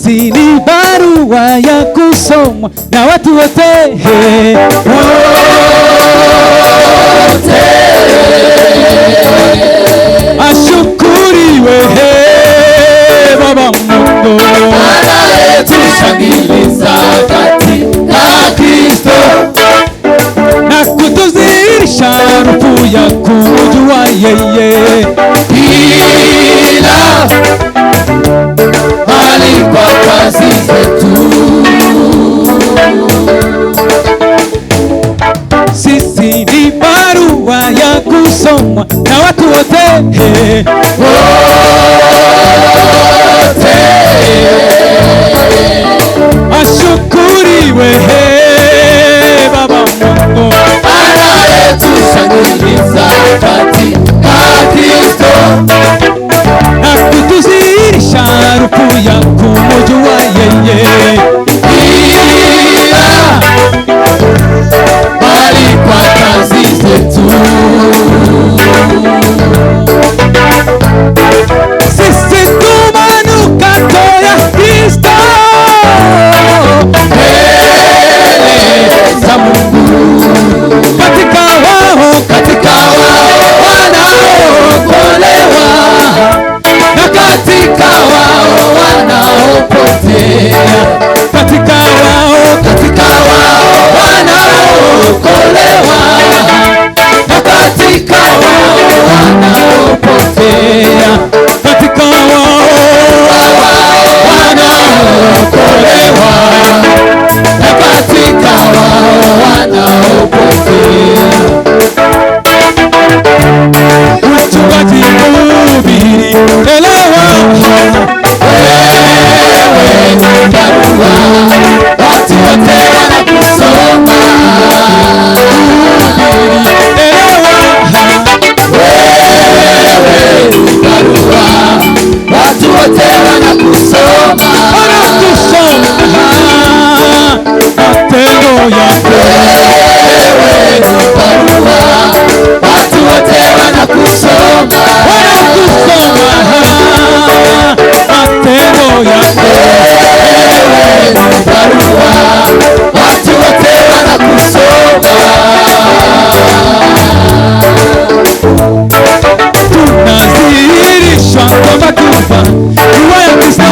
Sisi ni barua ya kusomwa na watu wote. Ashukuriwe Baba Mungu anayetushangiliza katika Kristo na kutuzirisha harufu ya kumjua yeye. Ila hali kwa kazi zetu, sisi ni barua ya kusomwa na watu wote. Ashukuriwe Baba Mungu anayetushangiliza katika Kristo na kutuzirisha harufu ya kumjua yeye. Ila bali kwa kazi zetu, sisi tu manukato ya Kristo mbele za Mungu, katika wao wanaookolewa na katika wao wanaopotea, katika wao wanaookolewa na katika wao wanaopotea, katika wao wanaookolewa na katika wao wanaopotea. Mchungaji mhubiri elewa, Wewe ni barua watu wote wanakusoma. Wewe ni barua watu wote wanakusoma. matendo yako Wewe ni barua watu wote wanakusoma. matendo yako Wewe ni barua watu wote wanakusoma. tunazihirishwa kwamba tufa dua ya Kristo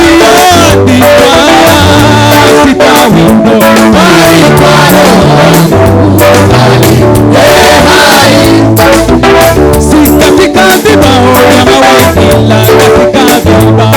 iliyoandikwa katika wimbo si katika vibao vya mawimbi ila katika vibao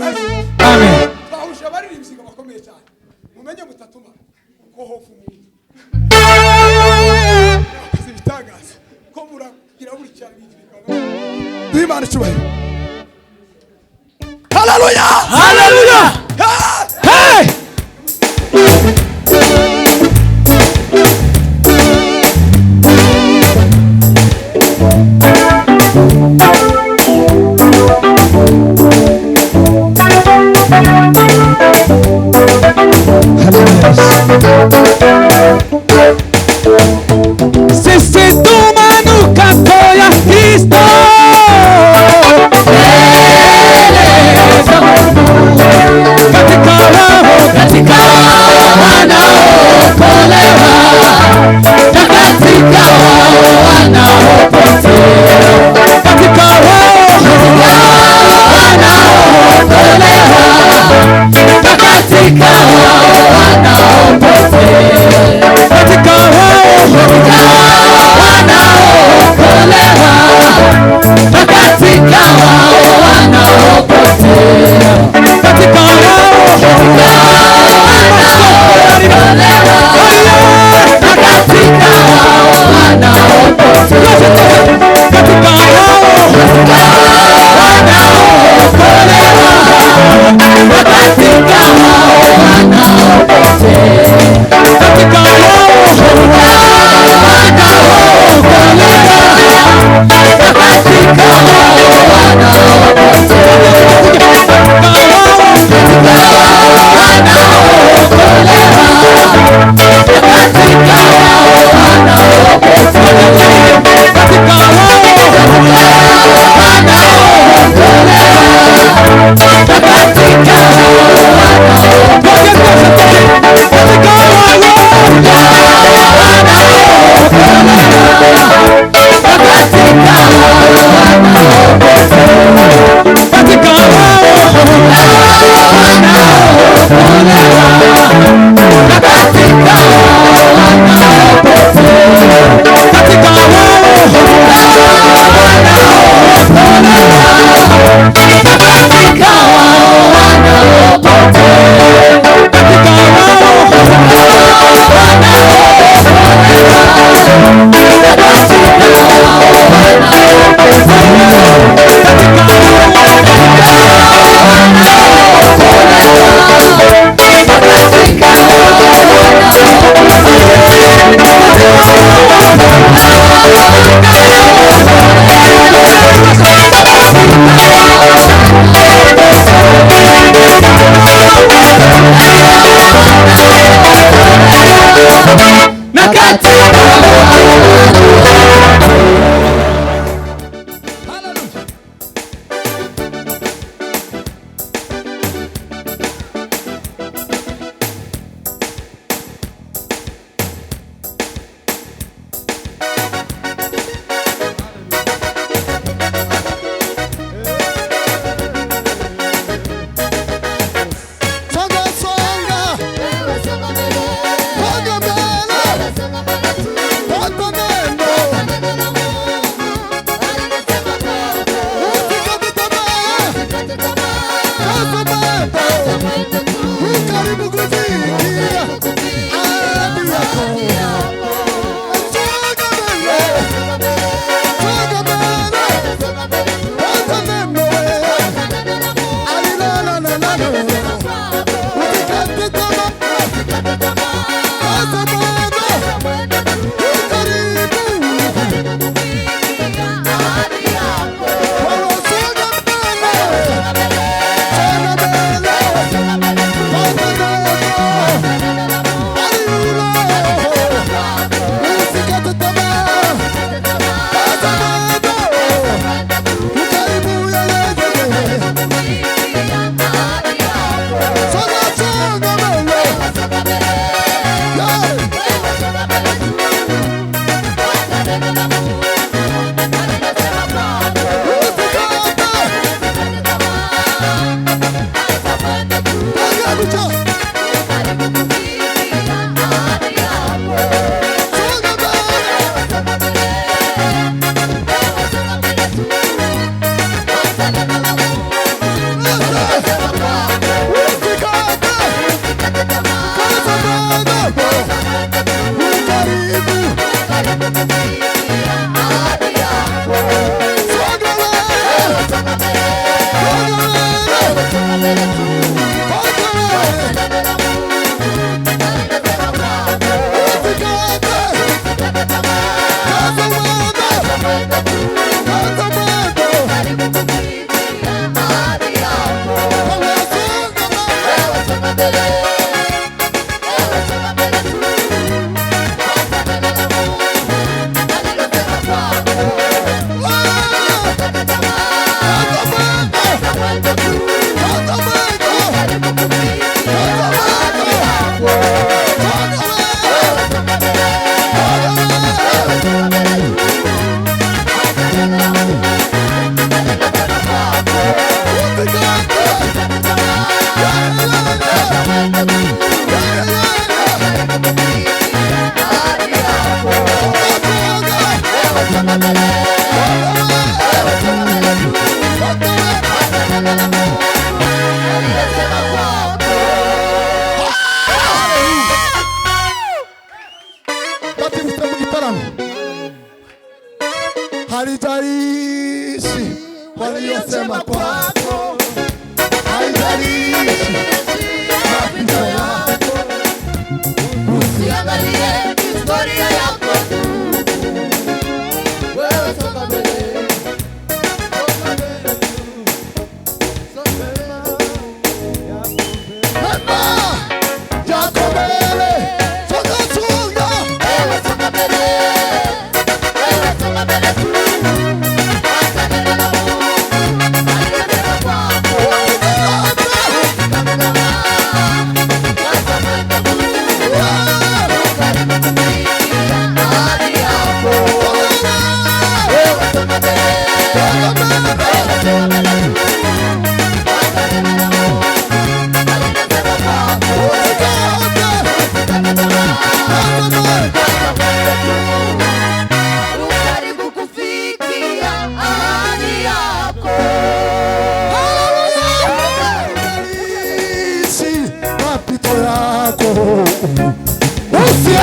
Amen. bahuje abaririmbyi bakomeye cyane mumenye mutatuma ko hofu umuntu akazi bitangaza ko muragira buri cyane Imana cyubahiro. Haleluya! Haleluya! Hey! Sisi tumanuka toya Kristo. Katika wanaokolewa na katika wanaopotea, katika wanaokolewa na katika wanaopotea, katika wanaokolewa na katika wanaopotea, katika katika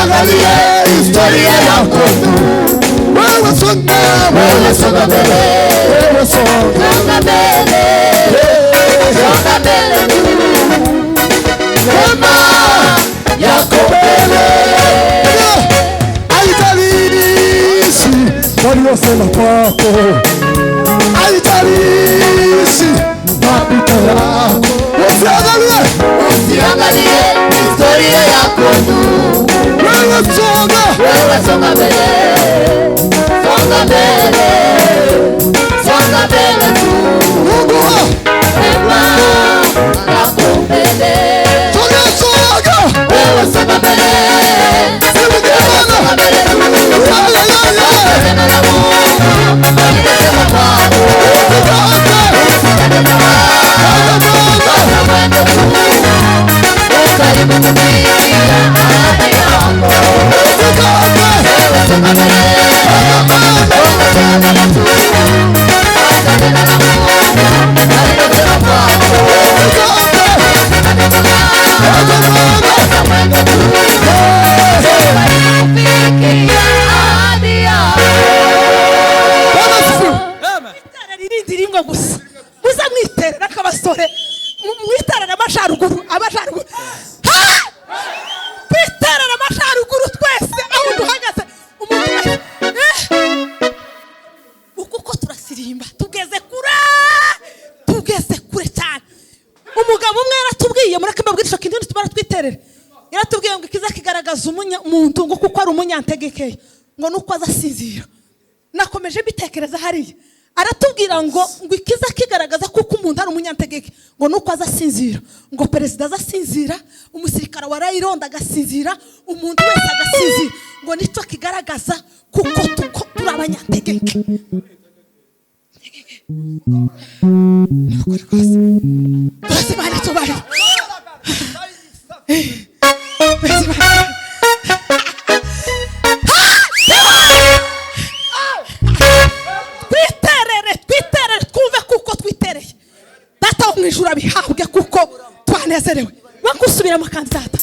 usiangalie historia yako tu. Wewe songa mbele, wewe songa mbele, songa mbele tu. Wema yako mbele. Haijalishi waliosema kwako, haijalishi mapito yako. Usiangalie historia yako tu. Wewe songa mbele, songa mbele, songa mbele tu. Wema yako mbele. Wewe songa mbele, songa mbele tu. Neno la Mungu linasema kwako, usikate tamaa, bado mwendo tu. Karibu kufikia ahadi yako. Wewe songa mbele, songa mbele tu. Acha neno la Mungu linasema kwako, usikate tamaa, bado mwendo tu. Kufikia ahadi yako. Itara ririndi ringo gusa muza mwiterera k'abasore mwitarana amasharuguru twiterera amasharuguru twese aho duhagaze umuntu uko turasirimba tugeze kure cyane. Umugabo umwe yaratubwiye mureke mbabwirisha kindi tumara twiterera, yaratubwiye ngo ikiza kigaragaza umuntu ngo kuko ari umunyantegekeye ngo nuko azasinzira. Nakomeje bitekereza hariya aratubwira ngo ikiza kigaragaza kuko umuntu ari umunyantegeke ngo nuko azasinzira, ngo perezida azasinzira, umusirikare wa Rayironda agasinzira, umuntu wese agasinzira, ngo nicyo kigaragaza kuko turi abanyantegeke. Twiterere twumve kuko twitereye data wo mwijuru abihabwe kuko twanezerewe. Bagusubiramo kandi data.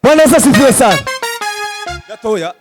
Bwana asifiwe sana. Gatoya.